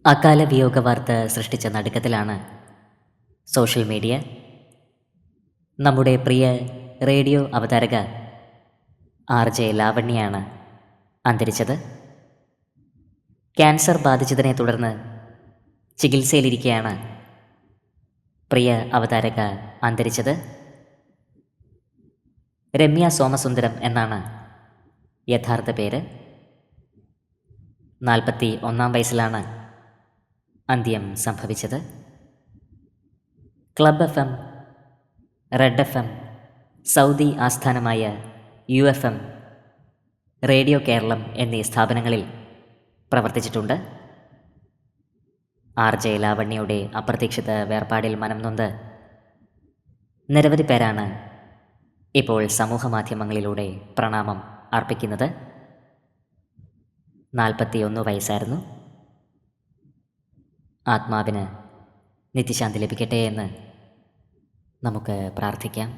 അകാല വിയോഗ വാർത്ത സൃഷ്ടിച്ച നടുക്കത്തിലാണ് സോഷ്യൽ മീഡിയ. നമ്മുടെ പ്രിയ റേഡിയോ അവതാരക RJ ലാവണ്യയാണ് അന്തരിച്ചത്. ക്യാൻസർ ബാധിച്ചതിനെ തുടർന്ന് ചികിത്സയിലിരിക്കെയാണ് പ്രിയ അവതാരക അന്തരിച്ചത്. രമ്യ സോമസുന്ദരം എന്നാണ് യഥാർത്ഥ പേര്. 41 വയസ്സിലാണ് അന്ത്യം സംഭവിച്ചത്. Club FM, red FM, Saudi ആസ്ഥാനമായ UFM, റേഡിയോ കേരളം എന്നീ സ്ഥാപനങ്ങളിൽ പ്രവർത്തിച്ചിട്ടുണ്ട്. RJ ലാവണ്യയുടെ അപ്രതീക്ഷിത വേർപാടിൽ മനം നൊന്ത് നിരവധി പേരാണ് ഇപ്പോൾ സമൂഹ മാധ്യമങ്ങളിലൂടെ പ്രണാമം അർപ്പിക്കുന്നത്. 41 വയസ്സായിരുന്നു. ആത്മാവിന് നിത്യശാന്തി ലഭിക്കട്ടെ എന്ന് നമുക്ക് പ്രാർത്ഥിക്കാം.